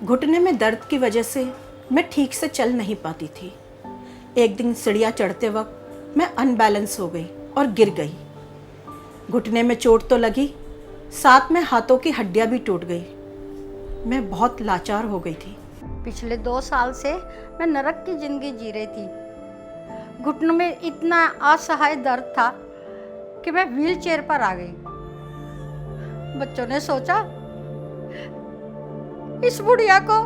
घुटने में दर्द की वजह से मैं ठीक से चल नहीं पाती थी। एक दिन सीढ़ियाँ चढ़ते वक्त मैं अनबैलेंस हो गई और गिर गई। घुटने में चोट तो लगी, साथ में हाथों की हड्डियाँ भी टूट गई। मैं बहुत लाचार हो गई थी। पिछले 2 साल से मैं नरक की जिंदगी जी रही थी। घुटनों में इतना असहाय दर्द था कि मैं व्हीलचेयर पर आ गई। बच्चों ने सोचा इस बुढ़िया को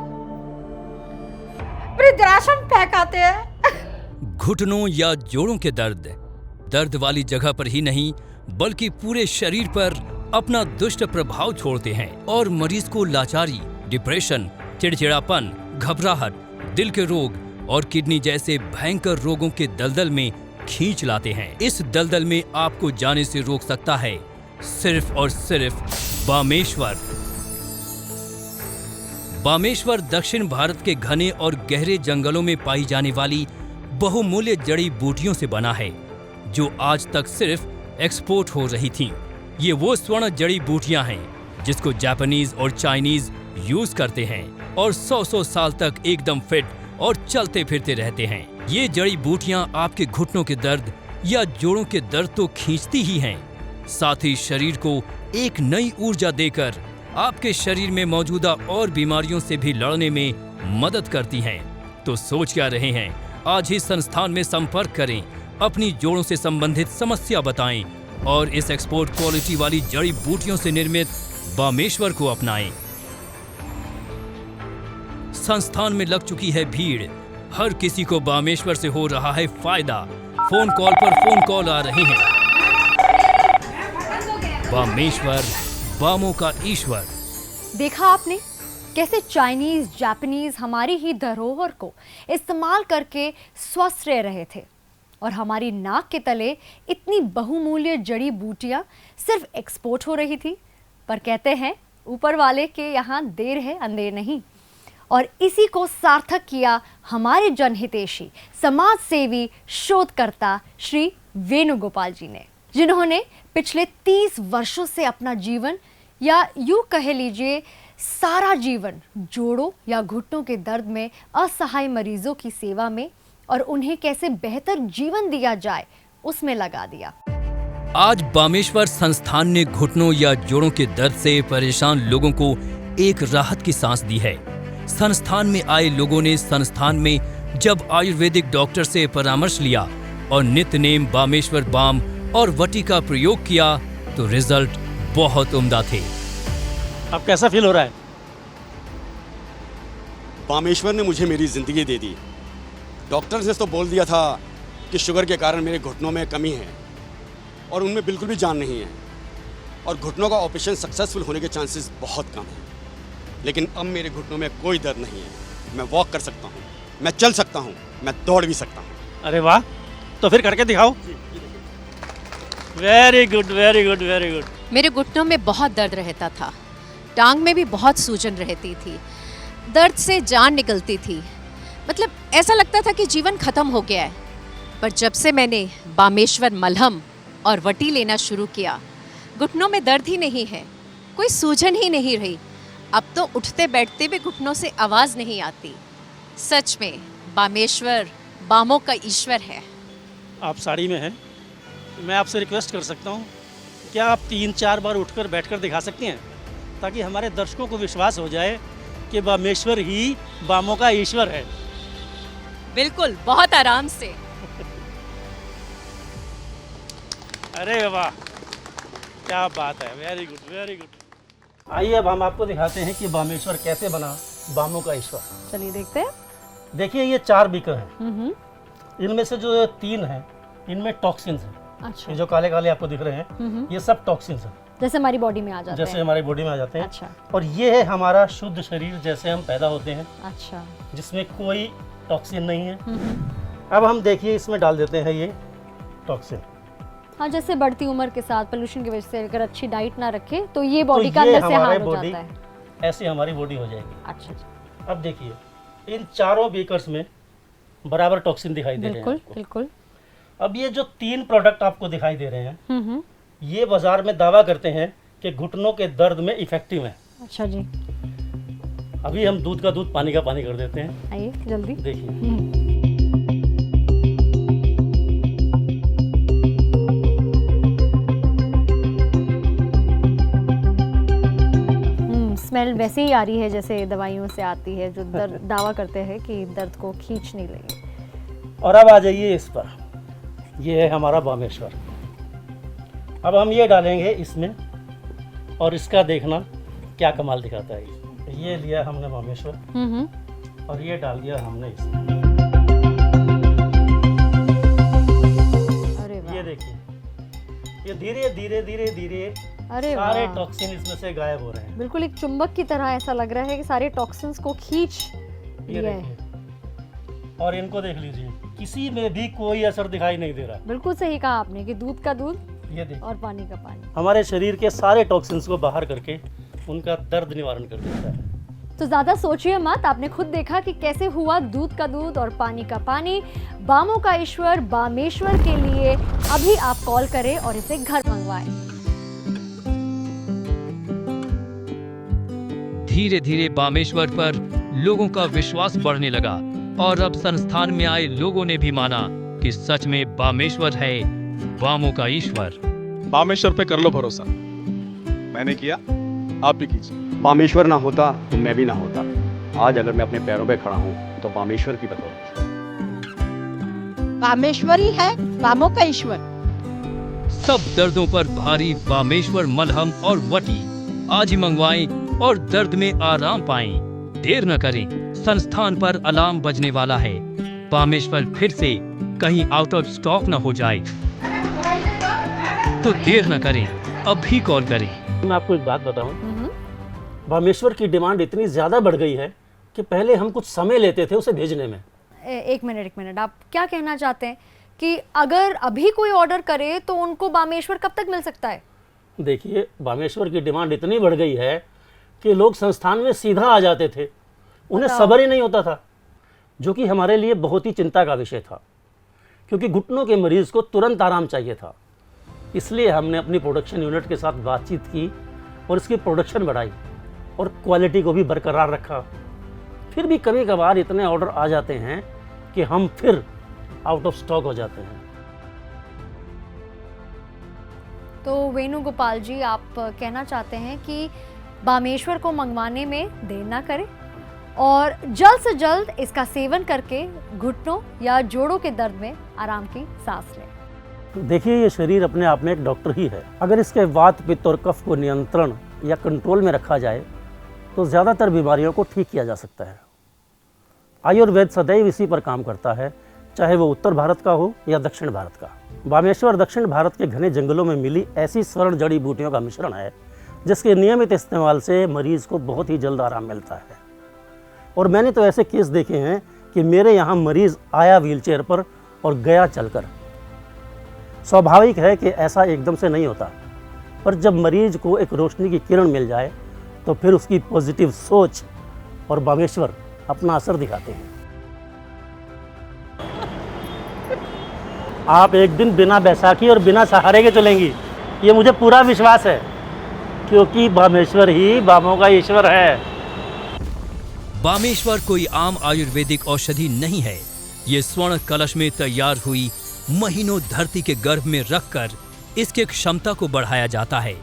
वृद्धाश्रम फेंकाते हैं। घुटनों या जोड़ों के दर्द वाली जगह पर ही नहीं बल्कि पूरे शरीर पर अपना दुष्ट प्रभाव छोड़ते हैं और मरीज को लाचारी, डिप्रेशन, चिड़चिड़ापन, घबराहट, दिल के रोग और किडनी जैसे भयंकर रोगों के दलदल में खींच लाते हैं। इस दलदल में आपको जाने से रोक सकता है सिर्फ और सिर्फ बामेश्वर। बामेश्वर दक्षिण भारत के घने और गहरे जंगलों में पाई जाने वाली बहुमूल्य जड़ी बूटियों से बना है जो आज तक सिर्फ एक्सपोर्ट हो रही थीं। ये वो स्वर्ण जड़ी बूटियां हैं जिसको जापानीज और चाइनीज यूज करते हैं और 100 साल तक एकदम फिट और चलते फिरते रहते हैं। ये जड़ी बूटियां आपके घुटनों के दर्द या जोड़ों के दर्द तो खींचती ही हैं, साथ ही शरीर को एक नई ऊर्जा देकर आपके शरीर में मौजूदा और बीमारियों से भी लड़ने में मदद करती हैं। तो सोच क्या रहे हैं, आज ही संस्थान में संपर्क करें, अपनी जोड़ों से संबंधित समस्या बताएं और इस एक्सपोर्ट क्वालिटी वाली जड़ी बूटियों से निर्मित बामेश्वर को अपनाएं। संस्थान में लग चुकी है भीड़, हर किसी को बामेश्वर से हो रहा है फायदा। फोन कॉल पर फोन कॉल आ रहे हैं। बामेश्वर, बामों का ईश्वर। देखा आपने कैसे चाइनीज, जापानीज हमारी ही धरोहर को इस्तेमाल करके स्वस्थ रह रहे थे और हमारी नाक के तले इतनी बहुमूल्य जड़ी बूटियां सिर्फ एक्सपोर्ट हो रही थी। पर कहते हैं ऊपर वाले के यहाँ देर है अंधेर नहीं। और इसी को सार्थक किया हमारे जनहितैषी, समाज सेवी, शोधकर्ता श्री वेणुगोपाल जी ने, जिन्होंने पिछले 30 वर्षों से अपना जीवन या यूं कह लीजिए सारा जीवन जोड़ों या घुटनों के दर्द में असहाय मरीजों की सेवा में और उन्हें कैसे बेहतर जीवन दिया जाए उसमें लगा दिया। आज बामेश्वर संस्थान ने घुटनों या जोड़ों के दर्द से परेशान लोगों को एक राहत की सांस दी है। संस्थान में आए लोगों ने संस्थान में जब आयुर्वेदिक डॉक्टर से परामर्श लिया और नित्य नेम बामेश्वर बाम और वटी का प्रयोग किया तो रिजल्ट बहुत उम्दा थे। अब कैसा फील हो रहा है? बामेश्वर ने मुझे मेरी जिंदगी दे दी। डॉक्टर ने तो बोल दिया था कि शुगर के कारण मेरे घुटनों में कमी है और उनमें बिल्कुल भी जान नहीं है और घुटनों का ऑपरेशन सक्सेसफुल होने के चांसेस बहुत कम हैं। लेकिन अब मेरे घुटनों में कोई दर्द नहीं है। मैं वॉक कर सकता हूँ, मैं चल सकता हूँ, मैं दौड़ भी सकता हूँ। अरे वाह, तो फिर करके दिखाओ। Very good, very good, very good. मेरे घुटनों में बहुत दर्द रहता था, टांग में भी बहुत सूजन रहती थी, दर्द से जान निकलती थी, मतलब ऐसा लगता था कि जीवन खत्म हो गया है। पर जब से मैंने बामेश्वर मलहम और वटी लेना शुरू किया, घुटनों में दर्द ही नहीं है, कोई सूजन ही नहीं रही। अब तो उठते बैठते भी घुटनों से आवाज़ नहीं आती। सच में बामेश्वर बामों का ईश्वर है। आप साड़ी में हैं, मैं आपसे रिक्वेस्ट कर सकता हूँ, क्या आप 3-4 बार उठकर बैठकर दिखा सकती हैं ताकि हमारे दर्शकों को विश्वास हो जाए कि बामेश्वर ही बामों का ईश्वर है। बिल्कुल, बहुत आराम से। अरे वाह, क्या बात है, वेरी गुड, वेरी गुड। आइए अब हम आपको दिखाते हैं कि बामेश्वर कैसे बना बामों का ईश्वर। चलिए देखते हैं। देखिए ये 4 बीकर हैं, इनमें से जो 3 हैं इनमें टॉक्सिन्स हैं। अच्छा। ये जो काले काले आपको दिख रहे हैं ये सब टॉक्सिन्स हैं, जैसे हमारी बॉडी में आ जाते हैं। जैसे हमारी बॉडी में आ जाते हैं। अच्छा। और ये है हमारा शुद्ध शरीर जैसे हम पैदा होते हैं। अच्छा। जिसमें कोई टॉक्सिन नहीं है। अब हम देखिए इसमें डाल देते हैं ये टॉक्सिन। हाँ, जैसे बढ़ती उम्र के साथ पोल्यूशन की वजह से अगर अच्छी डाइट ना रखे तो ये बॉडी का अंदर से हार्म हो जाता है। ऐसे हमारी बॉडी हो जाएगी। अच्छा। अब देखिए इन चारों बीकर्स में बराबर टॉक्सिन दिखाई दे रहे हैं। बिल्कुल बिल्कुल। अब ये जो 3 प्रोडक्ट आपको दिखाई दे रहे हैं ये बाजार में दावा करते हैं कि घुटनों के दर्द में इफेक्टिव है। अच्छा जी। अभी हम दूध का दूध पानी का पानी कर देते हैं। आइए जल्दी। देखिए स्मेल वैसे ही आ रही है जैसे दवाइयों से आती है, जो दर्द दावा करते हैं कि दर्द को खींच नहीं लेंगे। और अब आ जाइए इस पर, ये है हमारा बामेश्वर। अब हम ये डालेंगे इसमें और इसका देखना क्या कमाल दिखाता है। ये लिया हमने बामेश्वर और ये डाल दिया हमने इसमें। अरे वाह, ये देखिए, ये धीरे धीरे धीरे धीरे अरे सारे वाह, टॉक्सिन इसमें से गायब हो रहे हैं। बिल्कुल एक चुंबक की तरह ऐसा लग रहा है कि सारे टॉक्सिन्स को खींच ये लिया है। देखिए, और इनको देख लीजिए, किसी में भी कोई असर दिखाई नहीं दे रहा। बिल्कुल सही कहा आपने कि दूध का दूध ये देखिए, और पानी का पानी हमारे शरीर के सारे टॉक्सिन्स को बाहर करके उनका दर्द निवारण कर देता है। तो ज्यादा सोचिए मत, आपने खुद देखा कि कैसे हुआ दूध का दूध और पानी का पानी। बामों का ईश्वर बामेश्वर के लिए अभी आप कॉल करें और इसे घर मंगवाएं। धीरे धीरे बामेश्वर पर लोगों का विश्वास बढ़ने लगा और अब संस्थान में आए लोगों ने भी माना कि सच में बामेश्वर है बामों का ईश्वर। बामेश्वर पे कर लो भरोसा, मैंने किया, आप भी कीजिए। बामेश्वर ना होता तो मैं भी ना होता। आज अगर मैं अपने पैरों पे खड़ा हूँ तो बामेश्वर की बदौलत। बामेश्वर ही है बामों का ईश्वर। सब दर्दों पर भारी बामेश्वर मलहम और वटी आज ही मंगवाएं और दर्द में आराम पाएं। देर न करें, संस्थान पर अलार्म बजने वाला है। बामेश्वर फिर से कहीं आउट ऑफ स्टॉक न हो जाए तो देर न करें, अभी कॉल करें। मैं आपको एक बात बताऊं, बामेश्वर की डिमांड इतनी ज़्यादा बढ़ गई है कि पहले हम कुछ समय लेते थे उसे भेजने में। एक मिनट, आप क्या कहना चाहते हैं कि अगर अभी कोई ऑर्डर करे तो उनको बामेश्वर कब तक मिल सकता है? देखिए, बामेश्वर की डिमांड इतनी बढ़ गई है कि लोग संस्थान में सीधा आ जाते थे, उन्हें सब्र ही नहीं होता था, जो कि हमारे लिए बहुत ही चिंता का विषय था, क्योंकि घुटनों के मरीज को तुरंत आराम चाहिए था। इसलिए हमने अपनी प्रोडक्शन यूनिट के साथ बातचीत की और इसकी प्रोडक्शन बढ़ाई और क्वालिटी को भी बरकरार रखा। फिर भी कभी कभार इतने ऑर्डर आ जाते हैं कि हम फिर आउट ऑफ स्टॉक हो जाते हैं। तो वेणुगोपाल जी, आप कहना चाहते हैं कि बामेश्वर को मंगवाने में देर ना करें और जल्द से जल्द इसका सेवन करके घुटनों या जोड़ों के दर्द में आराम की सांस लें। देखिए, ये शरीर अपने आप में एक डॉक्टर ही है। अगर इसके वात पित्त और कफ को नियंत्रण या कंट्रोल में रखा जाए तो ज़्यादातर बीमारियों को ठीक किया जा सकता है। आयुर्वेद सदैव इसी पर काम करता है, चाहे वो उत्तर भारत का हो या दक्षिण भारत का। बामेश्वर दक्षिण भारत के घने जंगलों में मिली ऐसी स्वर्ण जड़ी बूटियों का मिश्रण है जिसके नियमित इस्तेमाल से मरीज को बहुत ही जल्द आराम मिलता है। और मैंने तो ऐसे केस देखे हैं कि मेरे यहाँ मरीज आया व्हीलचेयर पर और गया चलकर। स्वाभाविक है कि ऐसा एकदम से नहीं होता, पर जब मरीज को एक रोशनी की किरण मिल जाए तो फिर उसकी पॉजिटिव सोच और बामेश्वर अपना असर दिखाते हैं। आप एक दिन बिना बैसाखी और बिना सहारे के चलेंगी, ये मुझे पूरा विश्वास है, क्योंकि बामेश्वर ही बामों का ईश्वर है। बामेश्वर कोई आम आयुर्वेदिक औषधि नहीं है। ये स्वर्ण कलश में तैयार हुई महीनों धरती के गर्भ में रखकर इसकी क्षमता को बढ़ाया जाता है।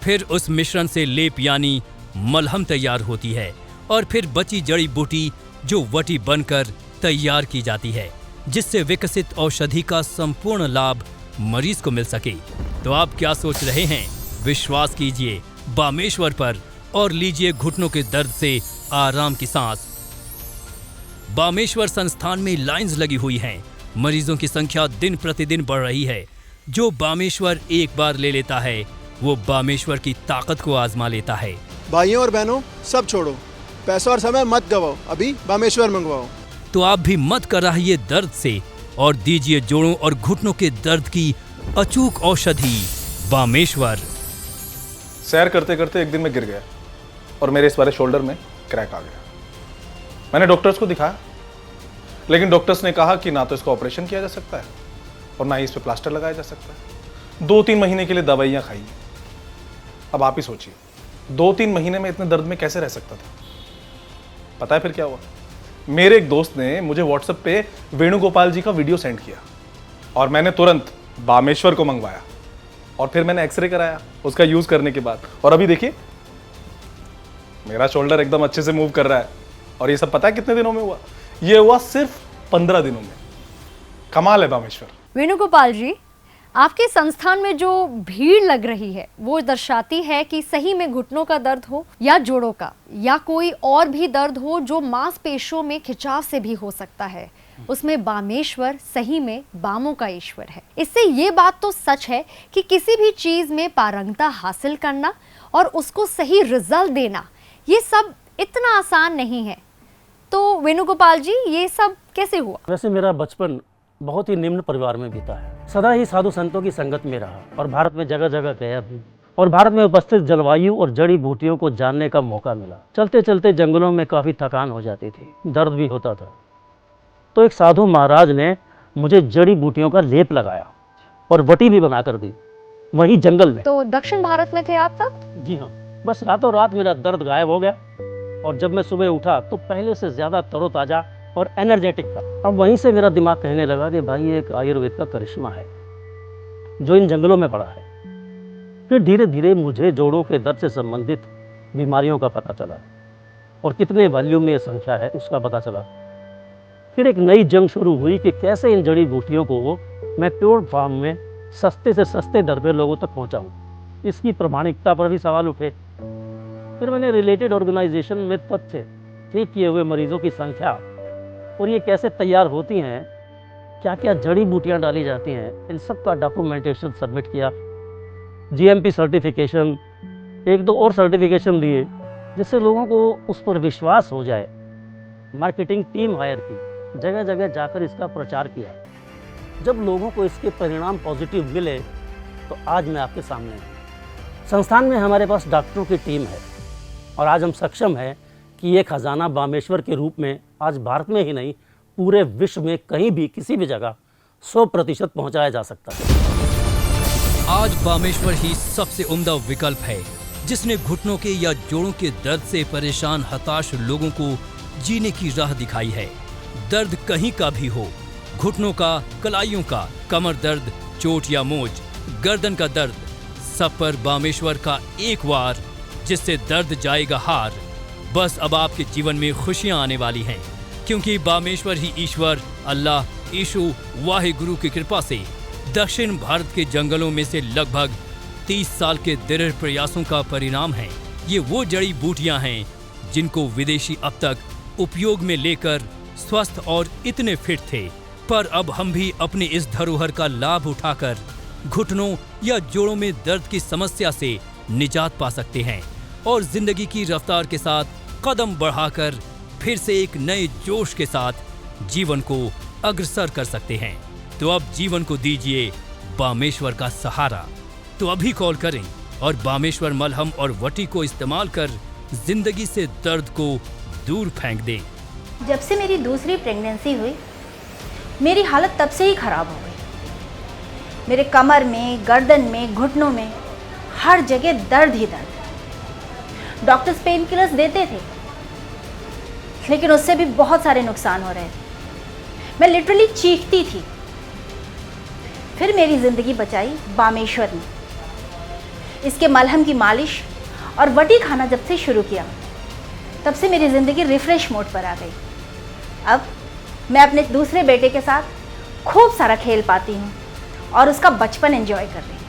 फिर उस मिश्रण से लेप यानी मलहम तैयार होती है और फिर बची जड़ी बूटी जो वटी बनकर तैयार की जाती है, जिससे विकसित औषधि का संपूर्ण लाभ मरीज को मिल सके। तो आप क्या सोच रहे हैं? विश्वास कीजिए बामेश्वर पर और लीजिए घुटनों के दर्द से आराम की सांस। बामेश्वर संस्थान में लाइंस लगी हुई हैं। मरीजों की संख्या दिन प्रतिदिन बढ़ रही है। जो बामेश्वर एक बार ले लेता है वो बामेश्वर की ताकत को आजमा लेता है। भाइयों और बहनों, सब छोड़ो, पैसा और समय मत गवाओ, अभी बामेश्वर मंगवाओ। तो आप भी मत कराइए दर्द से और दीजिए जोड़ों और घुटनों के दर्द की अचूक औषधि बामेश्वर। सैर करते करते एक दिन मैं गिर गया और मेरे इस वाले शोल्डर में क्रैक आ गया। मैंने डॉक्टर्स को दिखाया, लेकिन डॉक्टर्स ने कहा कि ना तो इसका ऑपरेशन किया जा सकता है और ना ही इस पे प्लास्टर लगाया जा सकता है। 2-3 महीने के लिए दवाइयाँ खाई। अब आप ही सोचिए, 2-3 महीने में इतने दर्द में कैसे रह सकता था। पता है फिर क्या हुआ? मेरे एक दोस्त ने मुझे व्हाट्सएप पे वेणुगोपाल जी का वीडियो सेंड किया और मैंने तुरंत बामेश्वर को मंगवाया और फिर मैंने एक्सरे कराया उसका यूज करने के बाद, और अभी देखिए मेरा शोल्डर एकदम अच्छे से मूव कर रहा है। और ये सब पता है कितने दिनों में हुआ? ये हुआ सिर्फ 15 दिनों में। कमाल है बामेश्वर। वेणुगोपाल जी, आपके संस्थान में जो भीड़ लग रही है वो दर्शाती है कि सही में घुटनों का दर्द हो या जोड़ों का या कोई और भी दर्द हो जो मांसपेशियों में खिंचाव से भी हो सकता है, उसमें बामेश्वर सही में बामों का ईश्वर है। इससे ये बात तो सच है कि किसी भी चीज में पारंगता हासिल करना और उसको सही रिजल्ट देना ये सब इतना आसान नहीं है। तो वेणुगोपाल जी, ये सब कैसे हुआ? वैसे मेरा बचपन बहुत ही निम्न परिवार में बीता है। सदा ही साधु संतों की संगत में रहा और भारत में जगह जगह गया भी और भारत में उपस्थित जलवायु और जड़ी बूटियों को जानने का मौका मिला। चलते चलते जंगलों में काफ़ी थकान हो जाती थी, दर्द भी होता था। तो एक साधु महाराज ने मुझे जड़ी बूटियों का लेप लगाया और वटी भी बना कर दी, वहीं जंगल में। तो दक्षिण भारत में थे आप तब? जी हाँ, बस रातों रात मेरा दर्द गायब हो गया और जब मैं सुबह उठा तो पहले से ज़्यादा तरोताज़ा और एनर्जेटिक था। अब वहीं से मेरा दिमाग कहने लगा कि भाई एक आयुर्वेद का करिश्मा है जो इन जंगलों में पड़ा है। फिर धीरे धीरे मुझे जोड़ों के दर्द से संबंधित बीमारियों का पता चला और कितने वॉल्यूम में ये संख्या है उसका पता चला। फिर एक नई जंग शुरू हुई कि कैसे इन जड़ी बूटियों को मैं प्योर फॉर्म में सस्ते से सस्ते दर पे लोगों तक पहुंचाऊं। इसकी प्रामाणिकता पर भी सवाल उठे। फिर मैंने रिलेटेड ऑर्गेनाइजेशन में तथ्य, ठीक किए हुए मरीजों की संख्या और ये कैसे तैयार होती हैं, क्या क्या जड़ी बूटियां डाली जाती हैं, इन सब का डॉक्यूमेंटेशन सबमिट किया। जीएमपी सर्टिफिकेशन, एक दो और सर्टिफिकेशन लिए जिससे लोगों को उस पर विश्वास हो जाए। मार्केटिंग टीम हायर की, जगह जगह जाकर इसका प्रचार किया। जब लोगों को इसके परिणाम पॉजिटिव मिले तो आज मैं आपके सामने हूँ। संस्थान में हमारे पास डॉक्टरों की टीम है और आज हम सक्षम हैं कि ये खजाना बामेश्वर के रूप में आज भारत में ही नहीं पूरे विश्व में कहीं भी किसी भी जगह 100% पहुंचाया जा सकता है। आज बामेश्वर ही सबसे उम्दा विकल्प है जिसने घुटनों के या जोड़ों के दर्द से परेशान हताश लोगों को जीने की राह दिखाई है। दर्द कहीं का भी हो, घुटनों का, कलाइयों का, कमर दर्द, चोट या मोच, गर्दन का दर्द, सब पर बामेश्वर का एक वार जिससे दर्द जाएगा हार। बस अब आपके जीवन में खुशियां आने वाली हैं क्योंकि बामेश्वर ही ईश्वर, अल्लाह, यीशु, वाहिगुरु की कृपा से दक्षिण भारत के जंगलों में से लगभग 30 साल के दृढ़ प्रयासों का परिणाम है। ये वो जड़ी बूटियां हैं जिनको विदेशी अब तक उपयोग में लेकर स्वस्थ और इतने फिट थे, पर अब हम भी अपनी इस धरोहर का लाभ उठाकर घुटनों या जोड़ों में दर्द की समस्या से निजात पा सकते हैं और जिंदगी की रफ्तार के साथ कदम बढ़ाकर फिर से एक नए जोश के साथ जीवन को अग्रसर कर सकते हैं। तो अब जीवन को दीजिए बामेश्वर का सहारा। तो अभी कॉल करें और बामेश्वर मलहम और वटी को इस्तेमाल कर जिंदगी से दर्द को दूर फेंक दें। जब से मेरी दूसरी प्रेगनेंसी हुई मेरी हालत तब से ही खराब हो गई। मेरे कमर में, गर्दन में, घुटनों में हर जगह दर्द ही दर्द। डॉक्टर्स पेन किलर्स देते थे लेकिन उससे भी बहुत सारे नुकसान हो रहे थे। मैं लिटरली चीखती थी। फिर मेरी ज़िंदगी बचाई बामेश्वर ने। इसके मलहम की मालिश और वटी खाना जब से शुरू किया तब से मेरी ज़िंदगी रिफ्रेश मोड पर आ गई। अब मैं अपने दूसरे बेटे के साथ खूब सारा खेल पाती हूँ और उसका बचपन एंजॉय कर रही हूँ।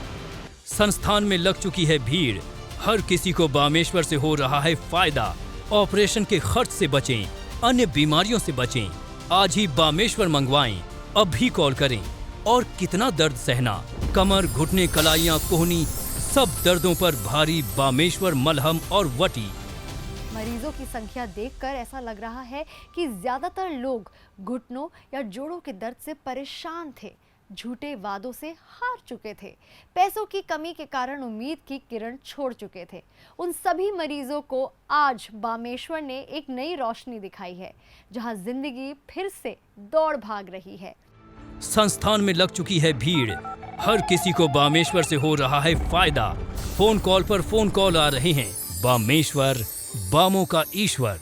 संस्थान में लग चुकी है भीड़, हर किसी को बामेश्वर से हो रहा है फायदा। ऑपरेशन के खर्च से बचें, अन्य बीमारियों से बचें। आज ही बामेश्वर मंगवाएं, अब भी कॉल करें। और कितना दर्द सहना, कमर, घुटने, कलाइयाँ, कोहनी, सब दर्दों पर भारी बामेश्वर मलहम और वटी। मरीजों की संख्या देखकर ऐसा लग रहा है कि ज्यादातर लोग घुटनों या जोड़ों के दर्द से परेशान थे, झूठे वादों से हार चुके थे, पैसों की कमी के कारण उम्मीद की किरण छोड़ चुके थे। उन सभी मरीजों को आज बामेश्वर ने एक नई रोशनी दिखाई है, जहां जिंदगी फिर से दौड़ भाग रही है। संस्थान में लग चुकी है भीड़, हर किसी को बामेश्वर से हो रहा है फायदा। फोन कॉल पर फोन कॉल आ रहे हैं। बामेश्वर, बामों का ईश्वर।